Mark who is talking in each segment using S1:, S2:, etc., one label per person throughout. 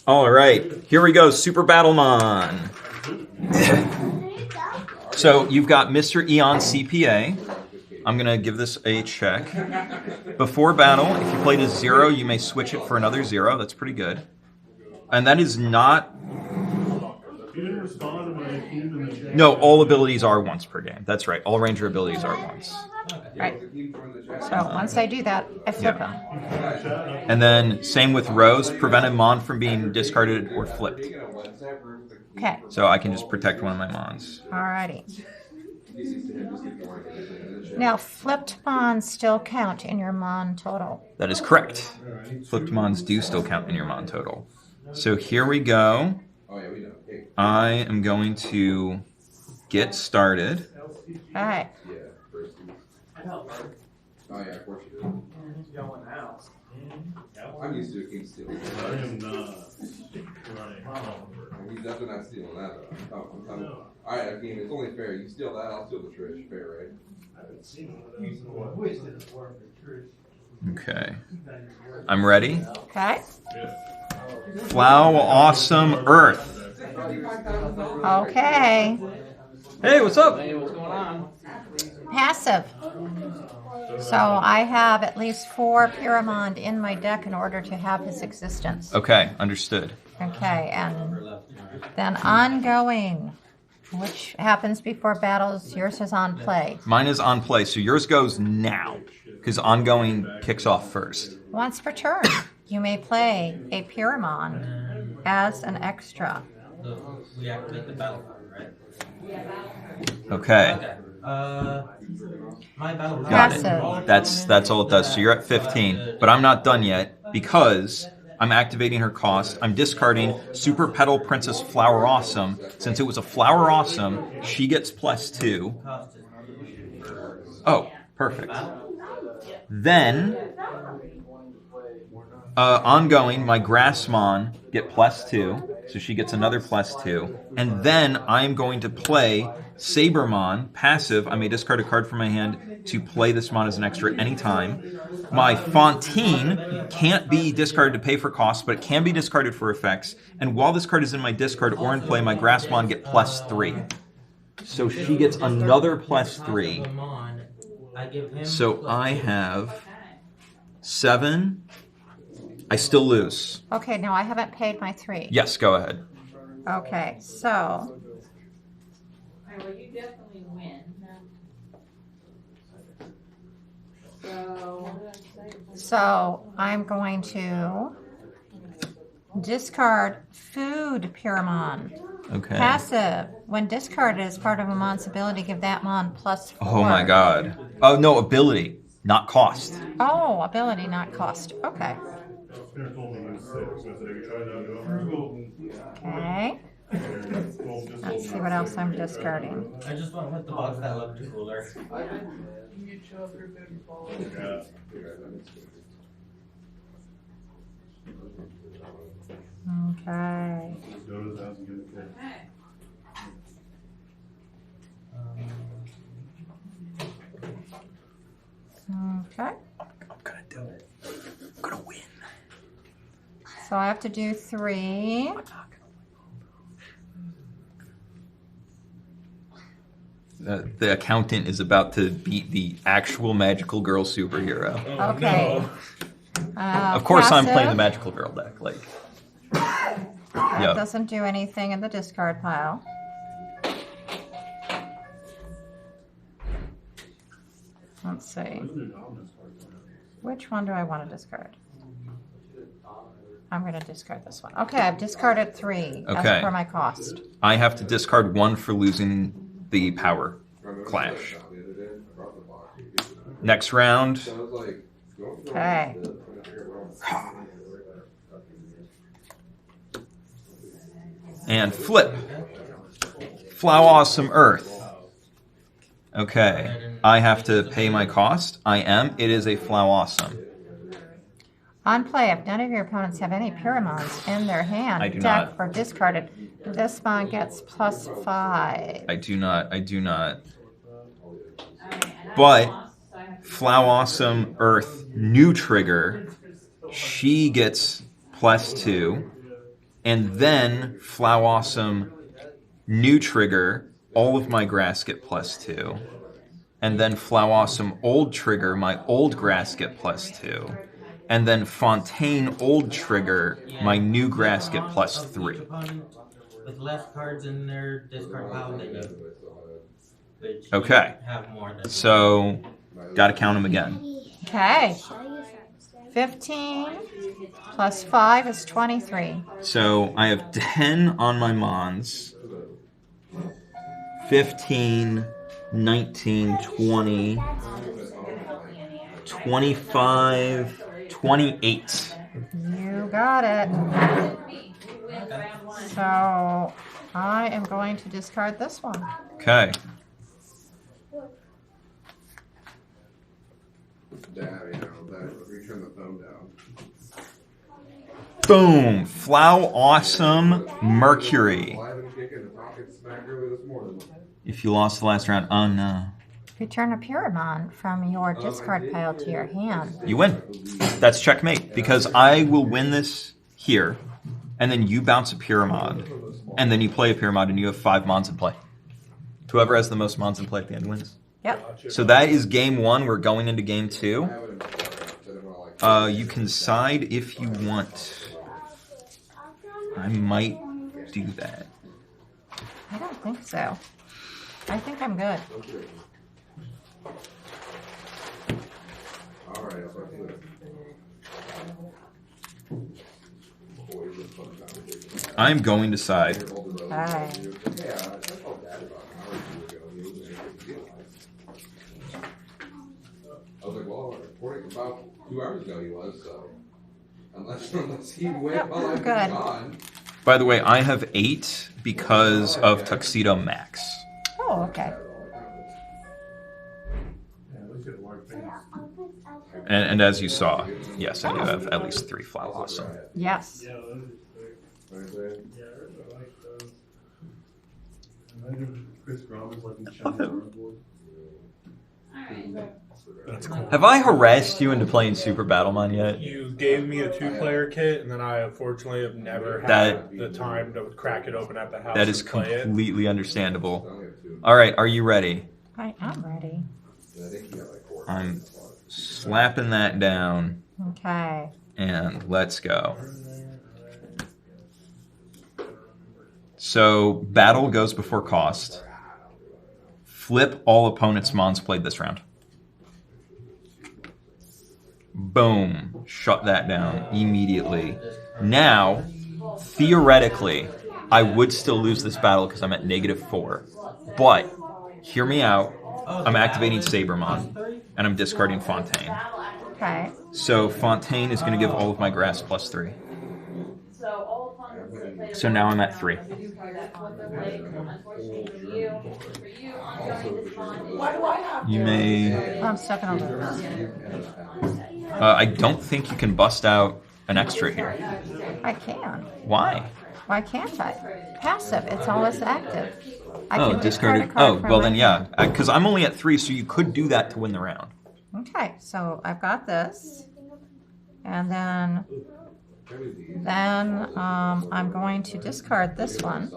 S1: All right, here we go. Super Battlemon. So you've got Mr. Eon CPA. I'm going to give this a check. Before battle, if you played a 0, you may switch it for another 0. That's pretty good. And that is not... No, all abilities are once per game. That's right. All ranger abilities are once.
S2: Right. So once I do that, I flip them.
S1: And then same with Rose, prevent a mon from being discarded or flipped.
S2: Okay.
S1: So I can just protect one of my mons.
S2: Alrighty. Now, flipped mons still count in your mon total.
S1: That is correct. Flipped mons do still count in your mon total. So here we go. I am going to get started.
S2: All right.
S3: Oh yeah, of course you do. I'm used to a king stealing.
S4: I am not.
S3: He's definitely not stealing that though. Alright, Akeem, it's only fair. You steal that, I'll steal the Trish. Fair, right?
S1: Okay. I'm ready.
S2: Okay.
S1: Flow Awesome Earth.
S2: Okay.
S1: Hey, what's up?
S5: Hey, what's going on?
S2: Passive. So I have at least 4 Pyramond in my deck in order to have his existence.
S1: Okay, understood.
S2: Okay, and then ongoing, which happens before battles. Yours is on play.
S1: Mine is on play, so yours goes now, because ongoing kicks off first.
S2: Once per turn, you may play a Pyramond as an extra.
S5: We activate the battle card, right?
S1: Okay,
S5: My battle card.
S1: got
S2: Passive.
S1: it. That's all it does. So you're at 15, but I'm not done yet because I'm activating her cost. I'm discarding Super Petal Princess Flower Awesome. Since it was a Flower Awesome, she gets +2. Oh, perfect. Then, ongoing, my Grassmon get +2, so she gets another +2. And then I'm going to play Sabermon, passive. I may discard a card from my hand to play this mon as an extra anytime. My Fontaine can't be discarded to pay for costs, but it can be discarded for effects. And while this card is in my discard or in play, my Grassmon get +3. So she gets another +3. So I have 7. I still lose.
S2: Okay, now I haven't paid my 3.
S1: Yes, go ahead.
S2: Okay, so
S6: Well, you definitely win.
S2: So I'm going to discard Food Pyramon.
S1: Okay.
S2: Passive. When discarded as part of a mon's ability, give that mon +4.
S1: Oh my god. Oh no, ability, not cost.
S2: Oh, ability, not cost. Okay. Okay. Let's see what else I'm discarding.
S5: I just went with the box that looked cooler.
S2: Okay. Okay.
S1: I'm gonna do it. I'm gonna win.
S2: So I have to do 3.
S1: The accountant is about to beat the actual magical girl superhero.
S2: Okay.
S1: Of course, I'm playing the
S2: passive.
S1: magical girl deck. Like,
S2: That
S1: yeah.
S2: doesn't do anything in the discard pile. Let's see. Which one do I want to discard? I'm going to discard this one. Okay, I've discarded 3
S1: Okay.
S2: as per my cost.
S1: I have to discard 1 for losing the power clash. Next round.
S2: Okay.
S1: And flip. Flow Awesome Earth. Okay. I have to pay my cost. I am. It is a Flow Awesome.
S2: On play, if none of your opponents have any Pyramons in their hand,
S1: I do
S2: deck,
S1: not.
S2: or discarded, this mon gets +5.
S1: I do not. But Flow Awesome Earth new trigger, she gets +2. And then Flow Awesome, new trigger, all of my grass get +2. And then Flow Awesome, old trigger, my old grass get +2. And then Fontaine, old trigger, my new grass get +3.
S5: With less cards in their discard pile than you. Which you
S1: Okay.
S5: have more than
S1: So, gotta count them again.
S2: Okay. 15 plus 5 is 23.
S1: So, I have 10 on my Mons. 15, 19, 20, 25, 28.
S2: You got it. So I am going to discard this one.
S1: Okay.
S3: Return the phone down.
S1: Boom! Flow Awesome Mercury.
S3: Well, I haven't kicked the pocket smack earlier this morning.
S1: If you lost the last round, oh no.
S2: Return a Pyramon from your discard pile to your hand.
S1: You win. That's checkmate. Because I will win this here, and then you bounce a Pyramod, and then you play a Pyramod, and you have 5 Mons in play. Whoever has the most Mons in play at the end wins.
S2: Yep.
S1: So that is game 1. We're going into game 2. You can side if you want. I might do that.
S2: I don't think so. I think I'm good.
S3: All right, I'll do it.
S1: I'm going to side.
S2: Alright.
S3: I was like, well, reporting about 2 hours ago he was, so unless he went
S2: Yep,
S3: while I was
S2: good.
S3: gone.
S1: By the way, I have 8 because of Tuxedo Max.
S2: Oh, okay.
S1: And as you saw, yes, I do have at least 3 Flow Awesome.
S2: Yes.
S1: Have I harassed you into playing Super Battlemon yet?
S4: You gave me a 2-player kit, and then I unfortunately have never had
S1: That-
S4: the time to crack it open at the house
S1: That is
S4: and play it.
S1: completely understandable. All right, are you ready?
S2: I am ready.
S1: I'm slapping that down,
S2: Okay.
S1: and let's go. So, battle goes before cost. Flip all opponents' Mons played this round. Boom. Shut that down immediately. Now, theoretically, I would still lose this battle because I'm at -4. But, hear me out. I'm activating Sabermon, and I'm discarding Fontaine.
S2: Okay.
S1: So, Fontaine is going to give all of my grass +3.
S6: So all opponents that play
S1: So now I'm at 3.
S6: unfortunately for you, ongoing this bond is.
S1: You may...
S2: I'm stuck in a loop.
S1: I don't think you can bust out an extra here.
S2: I can.
S1: Why?
S2: Why can't I? Passive. It's always active. I
S1: Oh,
S2: can
S1: discarded.
S2: discard a card
S1: Oh,
S2: from
S1: well
S2: my
S1: then, yeah.
S2: hand.
S1: Because I'm only at 3, so you could do that to win the round.
S2: Okay, so I've got this. And then I'm going to discard this one,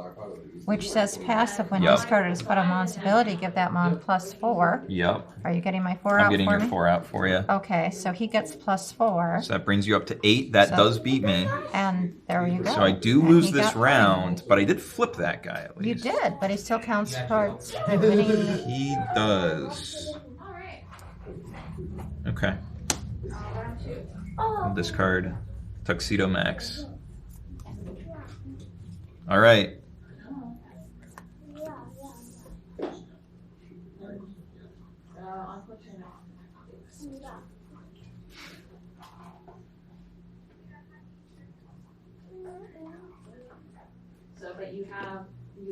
S2: which says passive when
S1: Yep.
S2: discarded as part of Mon's ability, give that Mon +4.
S1: Yep.
S2: Are you getting my 4 out
S1: I'm getting
S2: for
S1: your
S2: me?
S1: 4 out for you.
S2: Okay, so he gets +4,
S1: So that brings you up to 8. That
S2: So-
S1: does beat me.
S2: and there you go.
S1: So I do
S2: And
S1: lose
S2: he
S1: this
S2: got
S1: round, but I did flip that guy at
S2: You
S1: least.
S2: did, but he still counts towards the winning.
S1: He does. Okay. I'll discard Tuxedo Max. All right.
S6: So, but you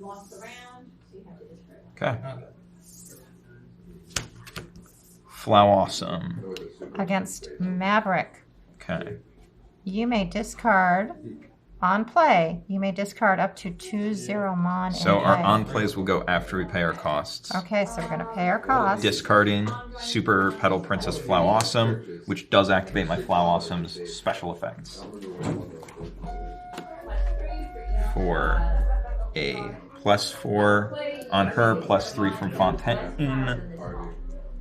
S6: lost the round, so you have to discard.
S1: Okay. Flow Awesome.
S2: Against Maverick.
S1: Okay.
S2: You may discard on play. You may discard up to 2 0 Mon.
S1: So
S2: in
S1: our
S2: play.
S1: on plays will go after we pay our costs.
S2: Okay, so we're gonna pay our cost.
S1: Discarding Super Petal Princess Flow Awesome, which does activate my Flow Awesome's special effects. for a +4 on her, +3 from Fontaine,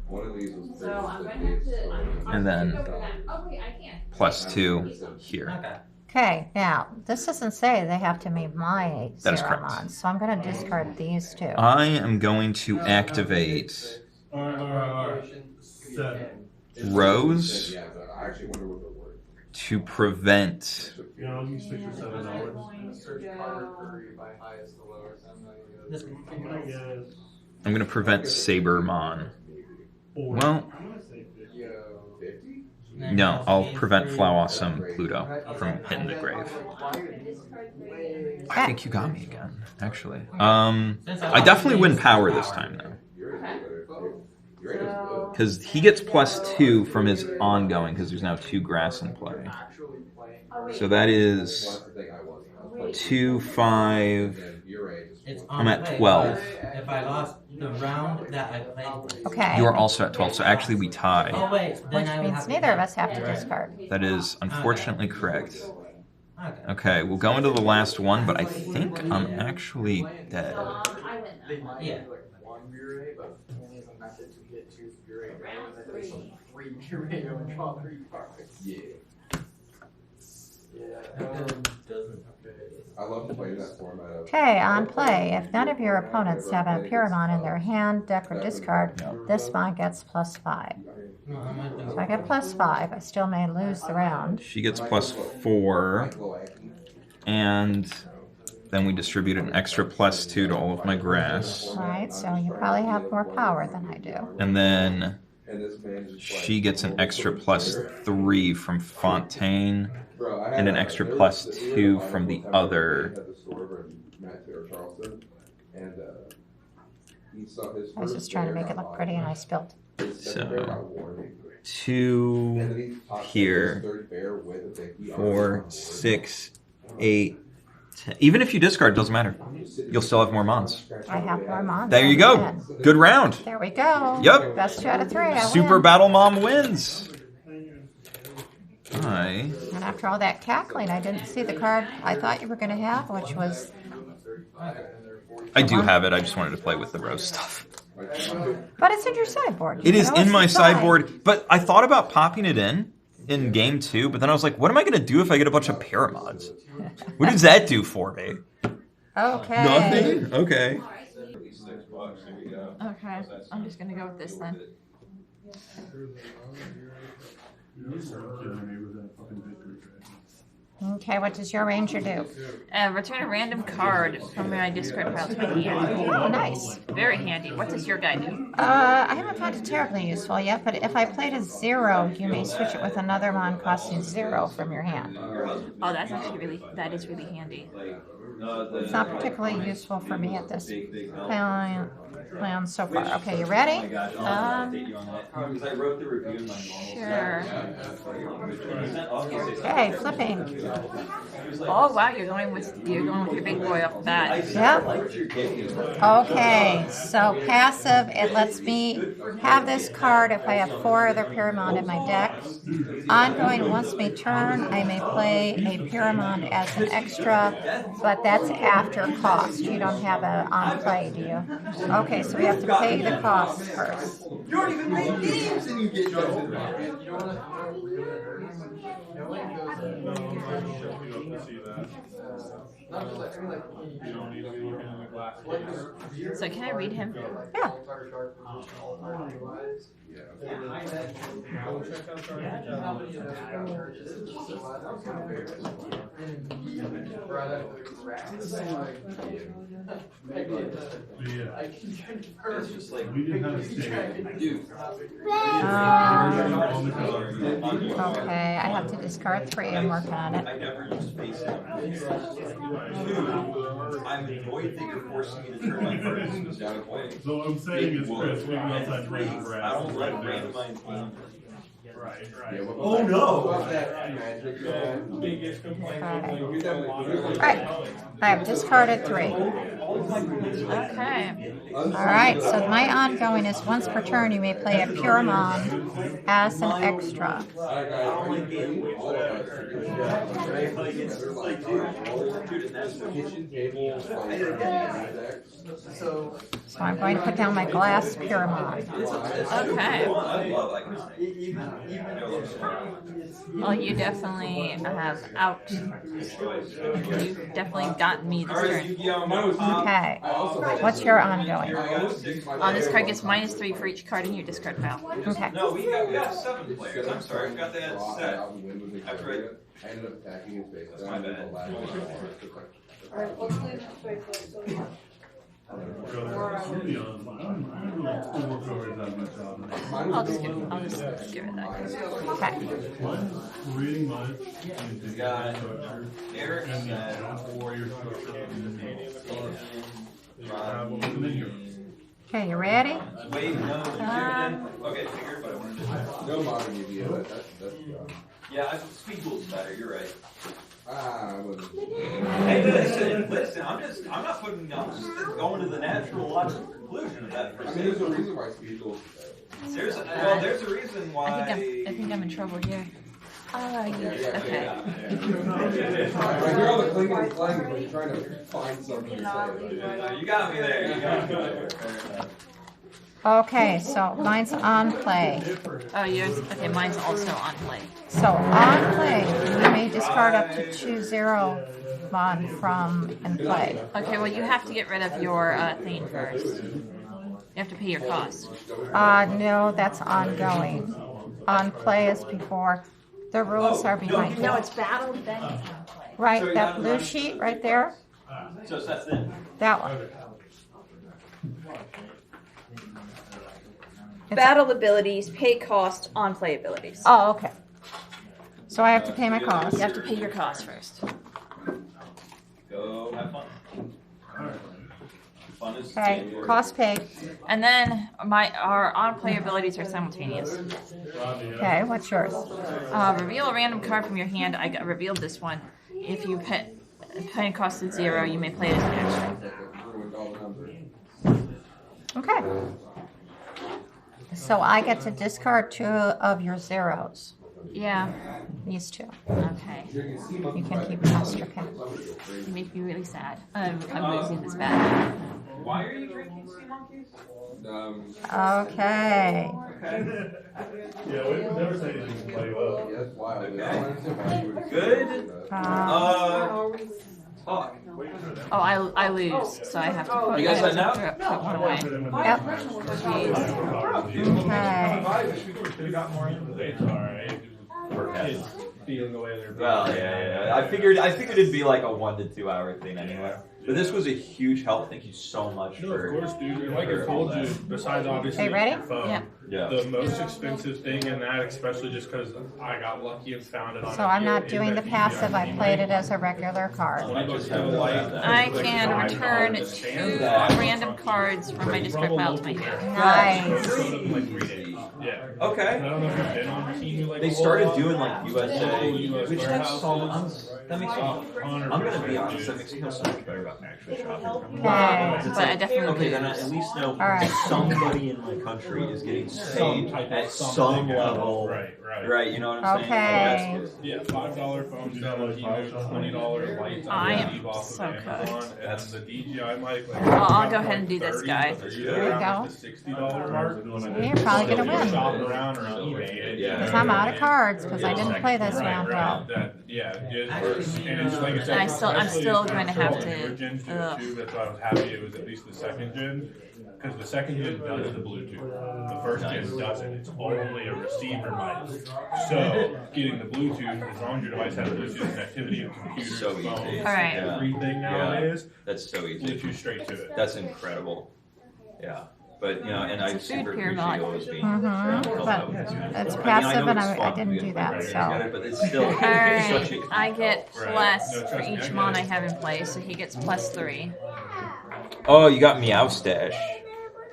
S3: One of these was
S6: So I'm gonna have to.
S1: and then
S6: Okay, I can.
S1: +2 here.
S5: Okay.
S2: Okay, now, this doesn't say they have to be my
S1: That is correct.
S2: Zeramon, so I'm gonna discard these two.
S1: I am going to activate
S4: Alright.
S1: Rose
S3: Yeah, but I actually wonder what the word.
S1: to prevent.
S4: You know, you $6 or
S6: I'm
S4: $7.
S6: going to go.
S5: This
S4: I'm gonna guess
S1: I'm going to prevent Sabermon.
S4: 4.
S1: Well,
S4: I'm gonna say 50.
S3: 50?
S1: no, I'll prevent Flawawesome Pluto from hitting the grave. I think you got me again, actually. I definitely win power this time though,
S3: You're good.
S1: because he gets +2 from his ongoing, because there's now 2 grass in play. So that is
S3: Well, that's the thing, I wasn't.
S1: 2, 5.
S3: And you're right.
S5: It's
S1: I'm
S5: on
S1: at
S5: play.
S1: 12.
S5: If I lost the round that I played.
S2: Okay.
S1: You are also at 12, so actually we tie.
S5: Oh wait, then
S2: Which
S5: I would
S2: means
S5: have to
S2: neither of
S5: do-
S2: us have to discard.
S1: That is unfortunately correct.
S5: Okay.
S1: Okay, we'll go into the last one, but I think I'm actually dead.
S6: I win that.
S5: Yeah.
S3: Yeah.
S5: Doesn't.
S3: I love to play that format of.
S2: Okay, on play, if none of your opponents have a Pyramon in their hand, deck, or discard, this mon gets +5.
S5: No, I'm gonna do-
S2: So I get +5. I still may lose the round.
S1: She gets +4, and then we distribute an extra +2 to all of my grass.
S2: Right, so you probably have more power than I do.
S1: And then
S3: And this man just
S1: she gets an extra +3 from Fontaine.
S3: Bro, I had
S1: and an
S3: a-
S1: extra
S3: there was-
S1: +2
S3: there was
S1: from the
S3: one time
S1: other.
S3: at the store over in Matt Taylor Charleston, and he saw his.
S2: I was just trying to make it look pretty and I spilled.
S1: So,
S3: And
S1: 2,
S3: then he popped
S1: here,
S3: his third bear with a big
S1: 4, 6, 8, 10. Even if you discard, doesn't matter. You'll still have more mons.
S2: I have more mon.
S1: There you
S2: so
S1: go.
S2: I'm in.
S1: Good round.
S2: There we go.
S1: Yep.
S2: Best 2 out of 3. I
S1: Super
S2: win.
S1: Battle Mom wins.
S2: And after all that cackling, I didn't see the card I thought you were going to have, which was.
S1: I do have it. I just wanted to play with the Rose stuff.
S2: But it's in your sideboard. You
S1: It
S2: can
S1: is
S2: always
S1: in my
S2: decide.
S1: sideboard, but I thought about popping it in game 2, but then I was like, what am I going to do if I get a bunch of Paramods? What does that do for me?
S2: Okay.
S1: Nothing? Okay.
S2: Okay. I'm just going to go with this then. Okay, what does your ranger do?
S7: Return a random card from my discard pile to my hand.
S2: Oh, nice.
S7: Very handy. What does your guy do?
S2: I haven't found it terribly useful yet, but if I played a 0, you may switch it with another mon costing 0 from your hand.
S7: Oh, that's actually that is really handy.
S2: It's not particularly useful for me at this plan so far. Okay, you ready?
S7: Sure.
S2: Okay, flipping.
S7: Oh wow, you're going with your big boy off the bat.
S2: Yep. Okay, so passive, it lets me have this card if I have 4 other Pyramon in my deck. Ongoing, once me turn, I may play a Pyramon as an extra, but that's after cost. You don't have a on play, do you? Okay, so we have to pay the cost first.
S3: You don't even make games and you get judged.
S4: No, I'm not sure if you see that. You don't need to be looking in the glass case.
S7: So can I read him?
S2: Yeah.
S4: We didn't have a stake.
S2: Okay, I have to discard 3 and work on it.
S1: I never used face I'm annoyed that you're forcing me to turn my cards.
S4: So what I'm saying is, Chris, we can outside random for
S1: I don't like
S4: us.
S1: randomized.
S4: Right, right.
S1: Oh no!
S4: Biggest complaint.
S2: Right, I have discarded 3.
S7: Okay.
S2: Alright, so my ongoing is once per turn you may play a Pyramon as an extra.
S3: kitchen table, deck.
S2: So I'm going to put down my glass Pyramid.
S7: Okay. Well, you definitely have you've definitely gotten me this turn.
S2: Okay. What's your ongoing?
S7: This card gets -3 for each card in your discard pile.
S2: Okay.
S1: No, we have 7 players. I'm sorry, I forgot they had set. That's right.
S3: I ended up attacking his face.
S1: That's my bad.
S6: Alright, let's leave this way so.
S7: I'll just give it that.
S2: Okay.
S1: We got Eric set.
S2: Okay, you ready?
S1: Wait, no, okay, figured, but I wanted to.
S3: No modern UVO, that's
S1: Yeah, speed pool's better. You're right.
S3: I wasn't.
S1: Hey, listen. I'm just going to the natural logical conclusion of that.
S3: I mean, there's a reason why speed goals.
S1: There's a reason why.
S7: I think I'm in trouble here. Oh, yes. Okay.
S3: Right here, all the clinging and clanging, but you're trying to find something to say.
S1: You got me there. You got me there.
S2: Okay, so mine's on play.
S7: Oh, yours. Okay, mine's also on play.
S2: So on play, you may discard up to 2 0 mon from in play.
S7: Okay, well, you have to get rid of your thing first. You have to pay your cost.
S2: No, that's ongoing. On play is before. The rules are behind
S7: No,
S2: you.
S7: it's battle, then it's on play.
S2: Right, that blue sheet right there,
S1: So that's it.
S2: that one. It's-
S7: Battle abilities, pay cost, on play abilities.
S2: Oh, okay. So I have to pay my cost.
S7: You have to pay your cost first.
S1: Go have fun. Fun is
S2: Okay, cost paid.
S7: And then our on play abilities are simultaneous.
S2: Okay, what's yours?
S7: Reveal a random card from your hand. I revealed this one. If you pay cost is 0, you may play it as an extra.
S3: Ruined all the numbers.
S2: Okay. So I get to discard 2 of your zeros.
S7: Yeah.
S2: These 2.
S7: Okay.
S2: You can keep extra cash.
S7: You make me really sad. I'm losing this battle.
S1: Why are you drinking sea monkeys?
S2: Okay.
S1: Okay.
S4: Yeah, we would never say anything to play well.
S3: Yeah, that's wild.
S1: Okay.
S3: I don't understand why you would-
S1: Good. Talk.
S7: Oh, I lose, so I have to put,
S1: You guys
S7: I have
S1: heading out?
S7: to put one away.
S2: Yep.
S7: Jeez.
S2: Okay.
S4: It's alright. Kids feeling the way they're.
S1: Well, yeah. I figured it'd be like a 1 to 2 hour thing anyway. But this was a huge help. Thank you so much
S4: No,
S1: for.
S4: of course, dude. And like I told you, besides obviously
S2: Okay, ready?
S4: your phone,
S7: Yeah.
S1: Yeah.
S4: the most expensive thing in that, especially just because I got lucky and found it on.
S2: So I'm not doing the passive. I played it as a regular card.
S7: I can return 2 random cards from my discard pile to my hand.
S2: Nice.
S4: Yeah.
S1: Okay.
S4: I don't know if you've been on Team like
S1: They
S4: a
S1: started
S4: whole
S1: doing
S4: lot.
S1: like USA,
S4: US
S1: which that's so.
S4: warehouses.
S1: That makes me. I'm gonna be honest. That makes me feel so much better about actually shopping.
S2: Okay.
S1: It's
S7: But
S1: like,
S7: I definitely
S1: okay, then I
S7: lose.
S1: at least know
S2: right.
S1: somebody in my country is getting
S4: Some
S1: paid
S4: type of
S1: at
S4: something,
S1: some
S4: yeah.
S1: level.
S4: Right.
S1: Right, you know what I'm saying?
S2: Okay.
S1: That's good.
S4: Yeah, $5 phone bill, $20 lights
S7: I
S4: on
S7: am
S4: Eve off
S7: so
S4: of Amazon,
S1: cooked.
S4: and the DJI mic. Like,
S7: I'll go ahead and do this, guy.
S2: There you go.
S4: The $60 mark.
S2: You're probably gonna win.
S4: Shopping around or on eBay.
S1: Yeah.
S2: Because I'm out of cards because I didn't play this round well.
S4: Yeah, it works. And it's like I said,
S7: I'm still
S4: especially
S7: going to have
S4: for
S7: to-
S4: newer gens do it
S7: ugh.
S4: too. That's why I was happy it was at least the second gen. Because the second gen does the Bluetooth. The first gen doesn't. It's only a receiver mic. So getting the Bluetooth, as long as your device has Bluetooth connectivity and computers,
S1: So easy.
S4: phones,
S7: All right.
S4: everything nowadays,
S1: That's so easy.
S4: Bluetooth straight to it.
S1: That's incredible. Yeah. But you know, and I
S7: It's a food
S1: super
S7: pyramid.
S1: appreciate you always being
S2: Mhm,
S1: help
S2: but
S1: out with that.
S2: it's
S1: I mean,
S2: passive
S1: I know
S2: and
S1: it's
S2: I
S1: fun
S2: didn't
S1: being
S2: do that,
S1: right,
S2: so.
S1: I get it, but it's still
S7: All
S1: it's
S7: right,
S1: such a
S7: I get
S4: Right.
S7: plus
S4: No,
S7: for
S4: trust me, I
S7: each
S4: get
S7: mon
S4: it.
S7: I have in play, so he gets +3.
S1: Oh, you got Meow Stash.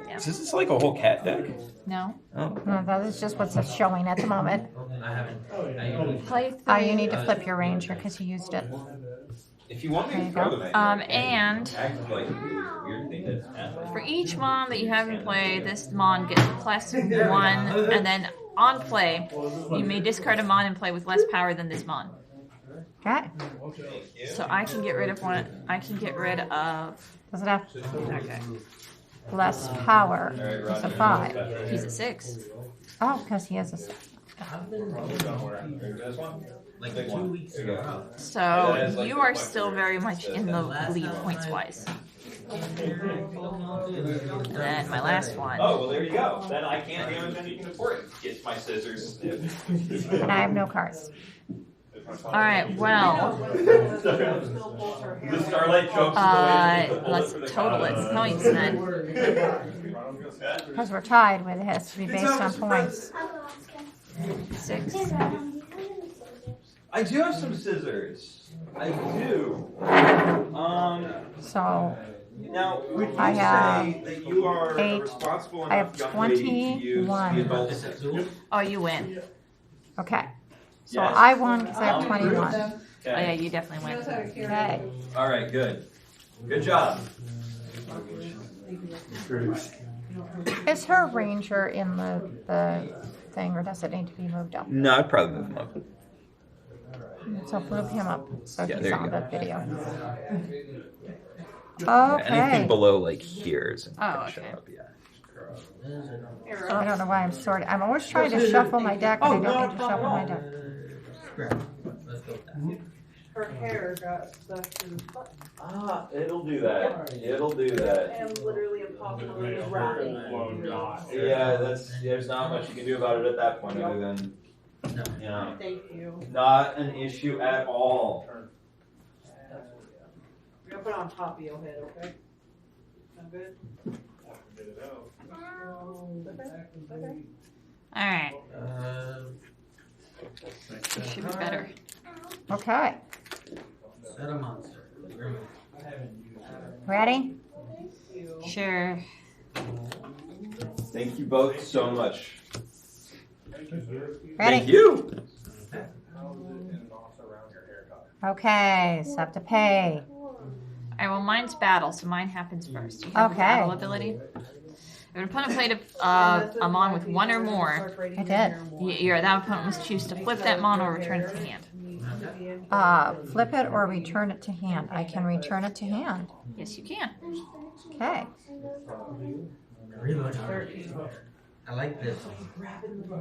S7: Yeah.
S1: Is this like a whole cat deck?
S7: No.
S1: Oh.
S2: No, that is just what's showing at the moment.
S7: Play 3.
S2: Oh, you need to flip your ranger because you used it.
S1: If you want me
S2: There
S1: to
S2: you
S1: throw
S2: go.
S1: them at
S7: And
S1: act like weird thing that's happening.
S7: for each mon that you have in play, this mon gets +1, and then on play, you may discard a mon in play with less power than this mon.
S2: Okay.
S7: So I can get rid of one. I can get rid of.
S2: Does it have
S7: Okay.
S2: less power? It's a 5.
S7: He's a 6.
S2: Oh, because he has a 6.
S5: Like 2 weeks ago.
S7: So you are still very much in the lead points wise. And then my last one.
S1: Oh, well, there you go. Then I can't damage anything important. Get my scissors.
S2: And I have no cards.
S7: All right. Well,
S1: The Starlight jumps
S7: let's total its points then.
S2: Because we're tied with it has to be based on points.
S7: 6.
S1: I do have some scissors. I do.
S2: So
S1: Now, would you
S2: I have
S1: say that you are a
S2: 8.
S1: responsible
S2: I have
S1: enough young lady to use
S2: 21.
S1: the adult scissors?
S7: Oh, you win.
S2: okay. So
S1: Yes.
S2: I won because I have 21.
S7: Oh yeah,
S1: Okay.
S7: you definitely win.
S2: Okay.
S1: All right, good. Good job.
S2: Is her ranger in the thing, or does it need to be moved up?
S1: No, I'd probably move them up.
S2: So move him up so
S1: Yeah,
S2: he's
S1: there you
S2: on
S1: go.
S2: the video.
S1: Anything
S2: Okay.
S1: below like here is
S7: Oh, okay.
S1: up, yeah.
S2: So I don't know why I'm sorting. I'm always trying to shuffle my deck, but I don't need to shuffle my deck.
S5: Scrap. Let's go with that.
S8: Her hair got stuck in the butt
S1: It'll do that. It'll do that.
S8: and literally impossible to wrap it.
S4: Full-blown knot.
S1: Yeah, there's not much you can do about it at that point other than,
S5: No.
S1: you know,
S8: Thank you.
S1: not an issue at all.
S8: We're gonna put it on top of your head, okay? Sound good? Okay.
S7: All right. This should be better.
S2: Okay.
S5: Set a monster.
S2: Ready?
S7: Sure.
S1: Thank you both so much.
S2: Ready?
S1: Thank you.
S2: Okay, so I have to pay.
S7: All right. Well, mine's battle, so mine happens first. You have the
S2: Okay.
S7: battle ability. If an opponent played a mon with 1 or more,
S2: I did.
S7: that opponent must choose to flip that mon or return it to hand.
S2: Flip it or return it to hand. I can return it to hand.
S7: Yes, you can.
S2: Okay.
S5: Reload. I like this.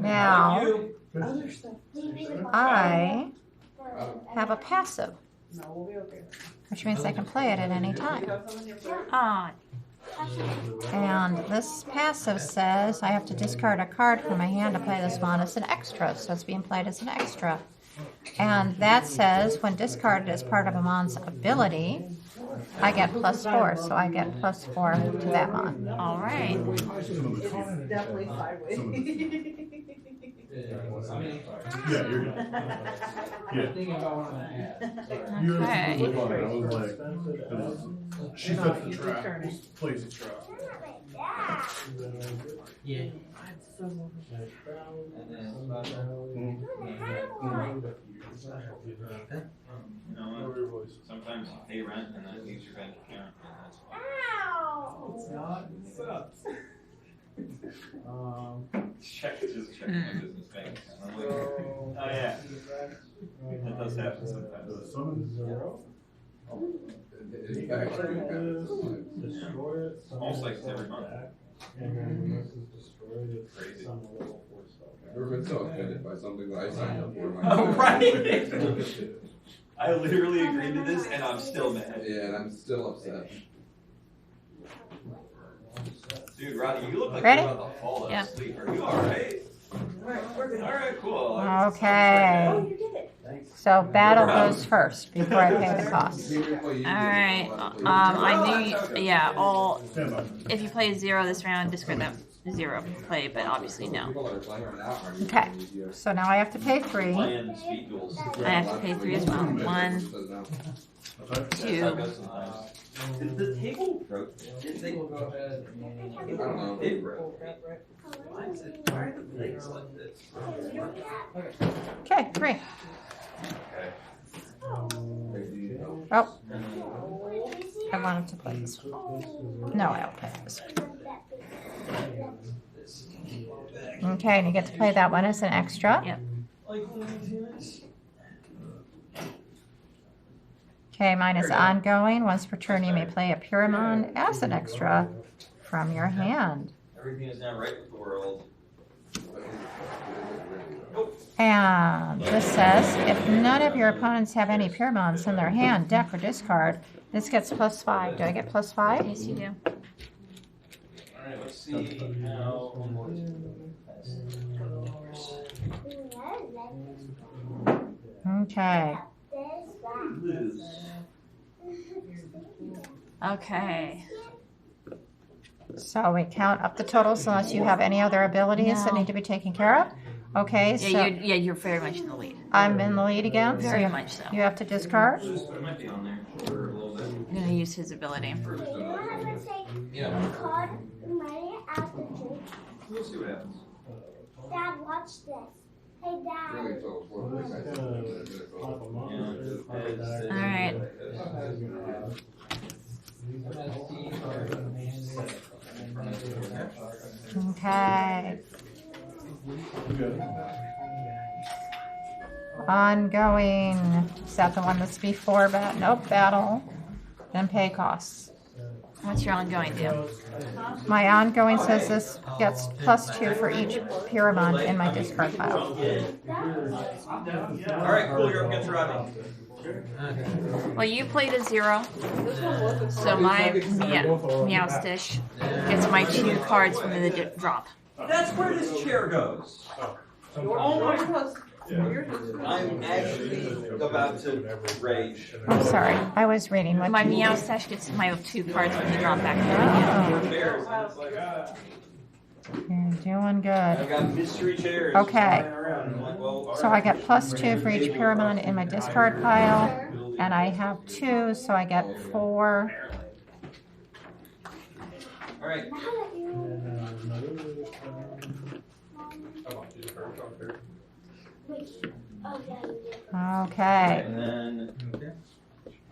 S2: Now
S8: Other stuff.
S2: I have a passive,
S8: No, we'll be okay.
S2: which means I can play it at any time.
S7: Ah,
S2: And this passive says I have to discard a card from my hand to play this mon as an extra, so it's being played as an extra. And that says when discarded as part of a mon's ability, I get +4, so I get +4 to that mon.
S7: all right.
S8: It is definitely sideways.
S4: Yeah, you're good.
S7: Okay.
S4: She sets the trap, just plays the trap.
S5: Yeah.
S1: You know, sometimes you pay rent and then it leaves your bank account, and that's why. Check, just check my business bank account. I'm like, oh yeah, that does happen sometimes. Almost like it's every month. Crazy.
S3: I've never been so offended by something that I signed up for.
S1: Oh, right. I literally agreed to this and I'm still mad.
S3: Yeah, and I'm still upset.
S1: Dude, Roddy, you look like
S2: Ready?
S1: you're about to fall
S7: Yeah.
S1: asleep. Are you alright? Alright, cool.
S2: Okay. So battle goes first before I pay the cost.
S3: All
S7: All right. I knew. Yeah. All. If you play 0 this round, discard that 0 play, but obviously no.
S2: Okay. So now I have to pay 3.
S1: Playing speed duels.
S7: I have to pay 3 as well. 1,
S1: That's
S7: 2.
S1: how it goes sometimes. Did the table rotate? Did they?
S3: I don't know.
S1: It rotated. Why is the legs like this?
S2: Okay, 3.
S1: Okay.
S2: Oh, I wanted to play this one. No, I don't play this one. Okay, and you get to play that one as an extra.
S7: Yep.
S2: Okay, mine is ongoing. Once per turn, you may play a Pyramon as an extra from your hand.
S1: Everything is now right with the world.
S2: And this says, if none of your opponents have any Pyramons in their hand, deck, or discard, this gets +5. Do I get +5?
S7: Yes, you do.
S1: Alright, let's see how.
S2: Okay.
S7: Okay.
S2: So we count up the totals unless you have any other abilities that
S7: No.
S2: need to be taken care of. Okay, so
S7: You're very much in the lead.
S2: I'm in the lead again. So
S7: Very
S2: you,
S7: much so.
S2: you have to discard.
S1: It might be on there for a little bit.
S7: I'm gonna use his ability.
S1: Yeah,
S9: Card money after drink.
S1: we'll see what happens.
S9: Dad, watch this. Hey, Dad.
S3: Really, so it's one thing I said.
S7: All right.
S2: Okay. Ongoing. Is that the one that's before battle? Nope, battle. Then pay costs.
S7: What's your ongoing deal?
S2: My ongoing says this gets +2 for each Pyramon in my discard pile.
S1: Alright, cool, you're up against Rodney.
S7: Well, you played a 0, so my Meowstish gets my 2 cards from the drop.
S1: That's where this chair goes.
S8: Oh my gosh.
S1: I'm actually about to rage.
S2: I'm sorry, I was reading what
S7: My
S2: you-
S7: Meowstish gets my 2 cards from the drop back to my hand.
S2: Oh,
S1: Bears, and it's like,
S2: you're doing good.
S1: I've got mystery chairs.
S2: Okay.
S1: flying around. I'm like, well,
S2: So I get +2 for each Pyramon in my discard pile, and I have 2, so I get 4.
S1: Alright.
S2: Okay.
S1: And then,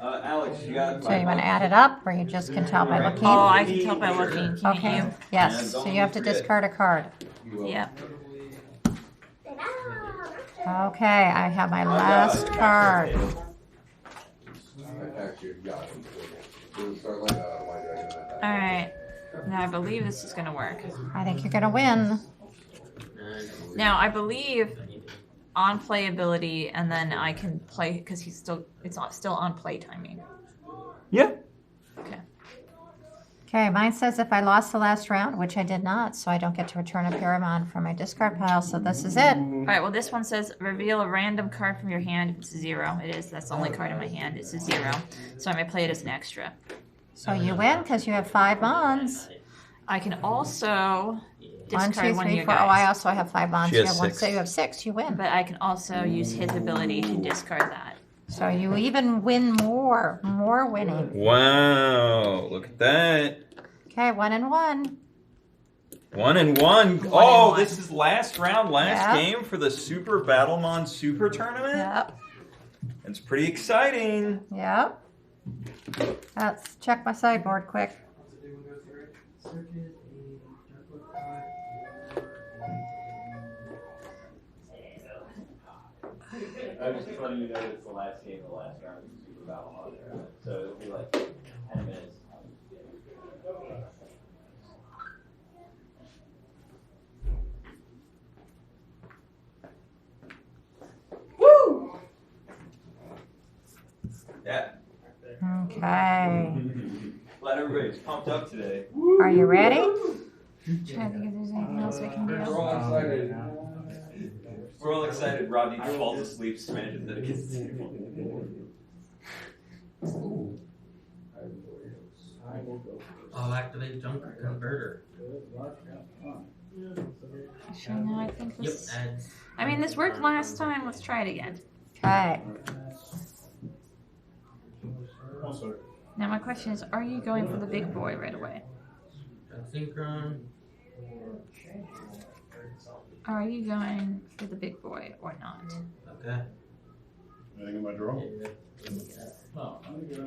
S1: Alex, you got.
S2: So you want to add it up, or you just can tell by looking?
S7: Oh, I can tell by looking. Can't
S2: Okay.
S7: you?
S2: Yes. So you have to discard a card.
S7: Yep.
S2: Okay. I have my last card.
S3: Actually, yeah. It'll start like White Dragon.
S7: All right. Now I believe this is gonna work.
S2: I think you're gonna win.
S7: Now I believe on playability, and then I can play because it's still on play timing.
S1: Yeah.
S7: Okay.
S2: Okay, mine says if I lost the last round, which I did not, so I don't get to return a Pyramon from my discard pile, so this is it.
S7: All right. Well, this one says reveal a random card from your hand. It's a 0. It is. That's the only card in my hand. It's a 0. So I may play it as an extra.
S2: So you win because you have 5 Mons.
S7: I can also
S2: 1,
S7: discard
S2: 2,
S7: one of
S2: 3,
S7: your
S2: 4. Oh, I
S7: guys.
S2: also have 5 Mons.
S1: She
S2: You
S1: has
S2: have 1,
S1: 6.
S2: so you have 6. You win.
S7: But I can also use his ability to discard that.
S2: So you even win more. More winning.
S1: Wow, look at that.
S2: Okay, 1 and 1.
S1: 1 and 1.
S7: One
S1: Oh,
S7: and one.
S1: this is last round, last
S2: Yeah.
S1: game for the Super Battlemon Super Tournament.
S2: Yep.
S1: It's pretty exciting.
S2: Yep. Let's check my sideboard quick.
S10: I was just letting you know that it's the last game of the last round of the Super Battlemon tournament, so it'll be like 10 minutes.
S1: Yeah.
S2: Okay.
S1: Glad everybody's pumped up today.
S2: Are you ready?
S7: Trying to think if there's anything else we can
S3: We're
S7: do.
S3: all excited.
S1: We're all excited. Rodney just falls asleep, smashes it against the table.
S5: I'll activate junk converter.
S7: Actually, no, I think
S5: Yep,
S7: this.
S5: add.
S7: I mean, this worked last time. Let's try it again.
S2: Okay.
S4: Also,
S7: Now, my question is, are you going for the big boy right away?
S5: Synchron.
S7: Are you going for the big boy or not?
S5: Okay.
S4: anything in my draw?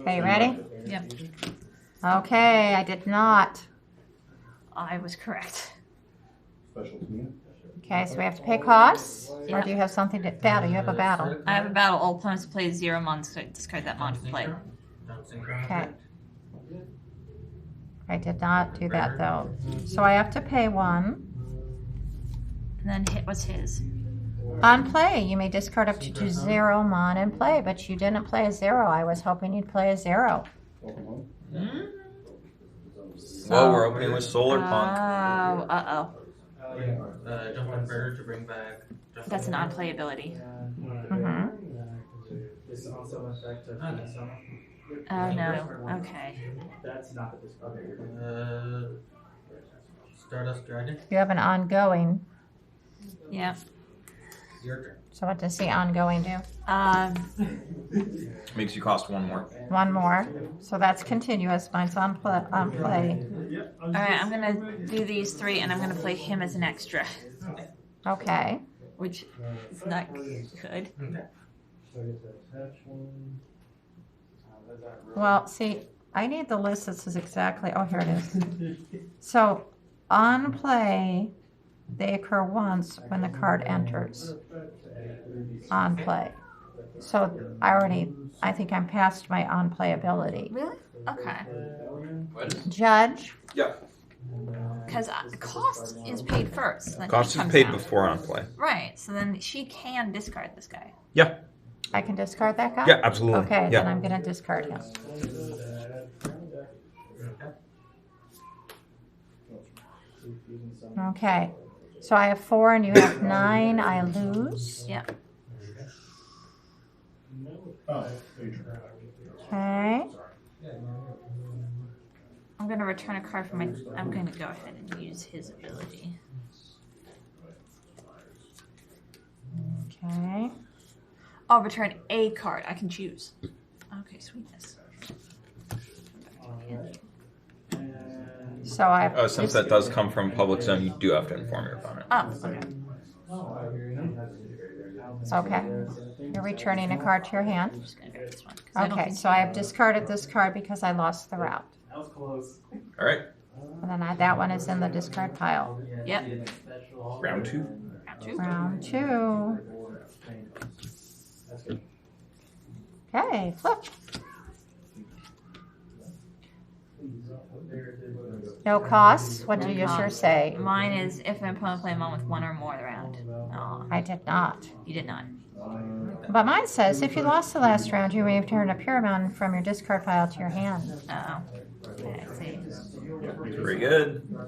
S2: Okay, you ready?
S7: Yep.
S2: Okay, I did not.
S7: I was correct.
S4: Special to me.
S2: Okay, so we have to pay costs, or
S7: Yeah.
S2: do you have something to battle? You have a battle.
S7: I have a battle. All opponents play 0 mon, so I discard that mon to play.
S2: Okay. I did not do that though. So I have to pay 1.
S7: And then hit what's his?
S2: On play, you may discard up to 0 mon and play, but you didn't play a 0. I was hoping you'd play a 0.
S1: Well, we're opening with Solar Punk.
S7: Oh, uh-oh.
S5: Jump converter to bring back.
S7: That's an on-play ability.
S2: Mhm.
S11: This also affects
S7: Oh, no. Okay.
S11: That's not the discard.
S5: Stardust Dragon.
S2: You have an ongoing.
S7: Yeah.
S5: Your turn.
S2: So what does the ongoing do?
S1: Makes you cost 1 more.
S2: 1 more. So that's continuous. Mine's on play.
S7: All right, I'm going to do these 3, and I'm going to play him as an extra,
S2: Okay.
S7: which is not good.
S2: Well, see, I need the list that says exactly. Oh, here it is. So on play, they occur once when the card enters on play. So I think I'm past my on play ability.
S7: Really? Okay.
S2: Judge,
S1: Yeah.
S7: Because the cost is paid first. Then
S1: Cost
S7: he
S1: is
S7: comes
S1: paid
S7: out.
S1: before on play.
S7: Right, so then she can discard this guy.
S1: Yeah.
S2: I can discard that guy?
S1: Yeah, absolutely.
S2: Okay,
S1: Yeah.
S2: then I'm going to discard him. Okay. So I have 4 and you have 9. I lose.
S7: Yeah.
S2: Okay.
S7: I'm going to return a card from my... I'm going to go ahead and use his ability.
S2: Okay.
S7: I'll return a card. I can choose. Okay, sweetness.
S2: So I have
S1: Since that does come from public zone, you do have to inform your opponent.
S7: Oh, okay.
S2: Okay. You're returning a card to your hand.
S7: I'm just going to grab this one. 'cause I don't
S2: Okay,
S7: think
S2: so I have discarded this card because I lost the route.
S11: That was close.
S1: All right.
S2: And then that one is in the discard pile.
S7: Yep.
S1: Round 2.
S7: Round 2.
S2: Round 2. Okay, flip. No costs? What do you sure say?
S7: Mine is if an opponent play a mon with 1 or more round. Oh,
S2: I did not.
S7: you did not.
S2: But mine says if you lost the last round, you may return a Pyramon from your discard pile to your hand.
S7: Uh-oh. Okay, I see.
S1: Very good.
S7: I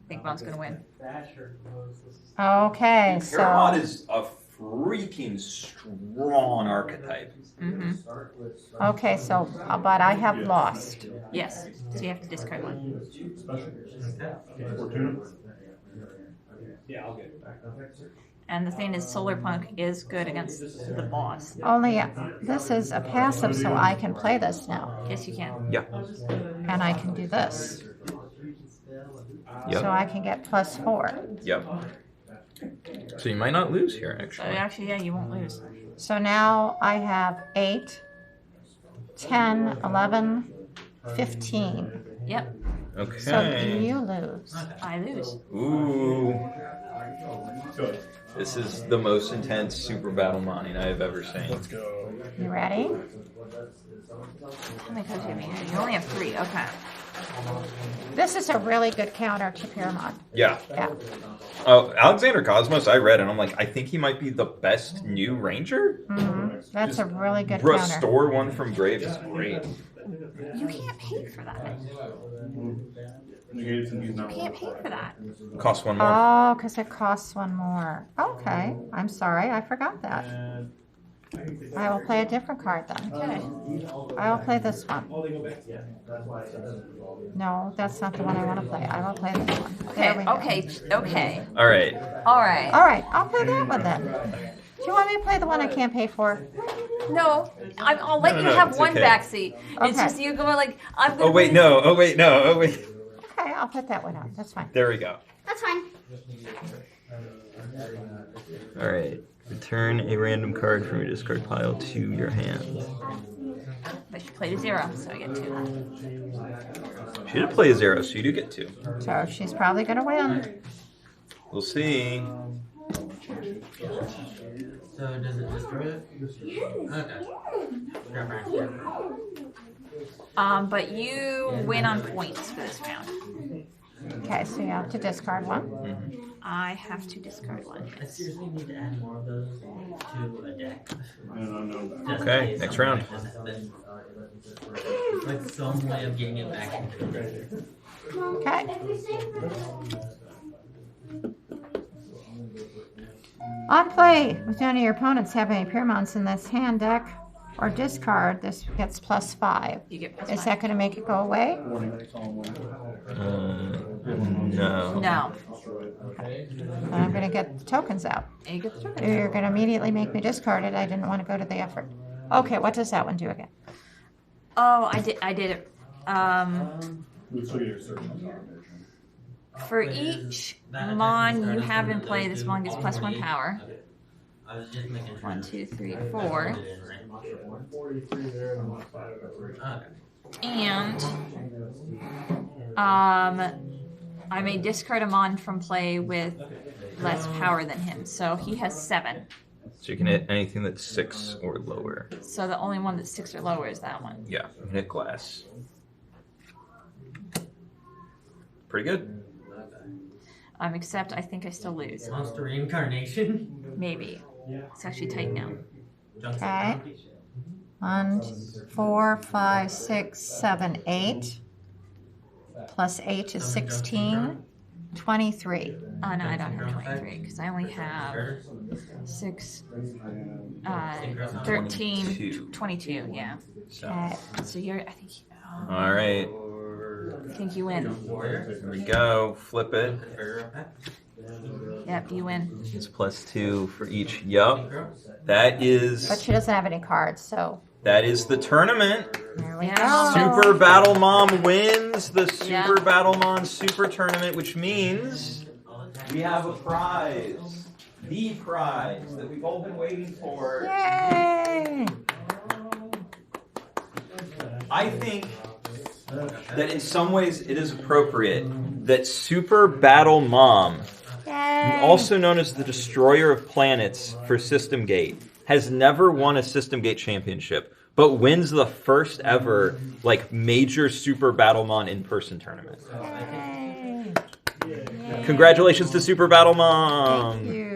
S7: think Mon's going to win.
S2: Okay,
S1: Paramount
S2: so
S1: is a freaking strong archetype.
S7: Mm-hmm.
S2: okay, so but I have lost.
S7: Yes, so you have to discard 1.
S11: Yeah, I'll get it.
S7: And the thing is, Solar Punk is good against the boss.
S2: Only this is a passive, so I can play this now,
S7: Yes, you can.
S1: Yeah.
S2: and I can do this,
S1: Yep.
S2: so I can get +4.
S1: Yep. So you might not lose here,
S7: So
S1: actually.
S7: actually, yeah, you won't lose.
S2: So now I have 8, 10, 11, 15.
S7: Yep,
S1: Okay.
S2: So you lose.
S7: I lose.
S1: Ooh.
S4: Good.
S1: This is the most intense super battle mining I have ever seen.
S4: Let's go.
S2: You ready?
S7: How many cards do you have in here? You only have 3. Okay.
S2: This is a really good counter to Pyramon.
S1: Yeah.
S2: Yeah.
S1: Oh, Alexander Cosmos, I read and I'm like, I think he might be the best new ranger.
S2: That's a really good counter.
S1: Restore one from grave is great.
S7: You can't pay for that.
S4: Negated since he's
S7: You
S4: not
S7: can't pay for that.
S1: Costs 1 more.
S2: Oh, because it costs 1 more. Okay. I'm sorry. I forgot that. I will play a different card then.
S7: Okay.
S2: I will play this one.
S11: Oh, they go back, yeah, that's why I said that.
S2: No, that's not the one I want to play. I will play this one.
S7: Okay,
S2: There we go.
S7: okay.
S1: All right.
S7: All right.
S2: All right. I'll play that one then. Do you want me to play the one I can't pay for?
S7: No, I'll let
S1: No,
S7: you
S1: no,
S7: have
S1: it's
S7: one
S1: okay.
S7: backseat. It's
S2: Okay.
S7: just you going like, I'm going to
S1: Oh, wait, no. Oh, wait, no. Oh, wait.
S2: Okay, I'll put that one on. That's fine.
S1: There we go.
S9: That's fine.
S1: All right. Return a random card from your discard pile to your hand.
S7: But she played a 0, so I get 2.
S1: She did play a 0, so you do get 2.
S2: So she's probably going to win.
S1: We'll see.
S5: So does it destroy it? Okay.
S7: But you win on points for this round.
S2: Okay, so you have to discard one.
S1: Mhm.
S7: I have to discard one.
S5: I seriously need to add more of those to a deck. Just
S1: Okay,
S5: in case
S1: next
S5: something
S1: round.
S5: like this happens. It's like some way of getting it back into the deck.
S2: Okay. On play, with none of your opponents have any Pyrmons in this hand deck or discard, this gets +5.
S7: You get plus
S2: Is
S7: 5.
S2: that going to make it go away?
S1: No.
S7: No.
S2: I'm going to get the tokens out.
S7: You get the token.
S2: You're going to immediately make me discard it. I didn't want to go to the effort. Okay, what does that one do again?
S7: Oh, I did it. For each mon you have in play, this one gets +1 power.
S5: Okay. I was just making sure.
S7: 1, 2, 3, 4.
S5: Okay.
S7: And I may discard a mon from play with less power than him. So he has 7.
S1: So you can hit anything that's 6 or lower.
S7: So the only one that's 6 or lower is that one.
S1: Yeah, you can hit glass. Pretty good.
S7: Except I think I still lose.
S5: Monster reincarnation.
S7: Maybe. It's actually tight now.
S2: Okay. 1, 4, 5, 6, 7, 8. Plus 8 is 16. 23.
S7: Oh, no, I don't have 23 because I only have 6, 13, 22. Yeah.
S2: Okay.
S7: So you're, I think,
S1: All right.
S7: I think you win.
S1: Here we go. Flip it.
S7: Yep, you win.
S1: It's +2 for each. Yup. That
S2: But
S1: is
S2: she doesn't have any cards, so
S1: the tournament.
S2: there we
S7: Yeah.
S2: go.
S1: Super Battle Mom wins the Super
S7: Yeah.
S1: Battle Mom Super Tournament, which means we have a prize. The prize that we've all been waiting for.
S2: Yay!
S1: I think that in some ways it is appropriate that Super Battle Mom,
S2: Yay!
S1: also known as the Destroyer of Planets for System Gate, has never won a System Gate championship, but wins the first ever major Super Battlemon in-person tournament.
S2: Yay!
S1: Congratulations to Super Battle Mom!
S2: Thank you.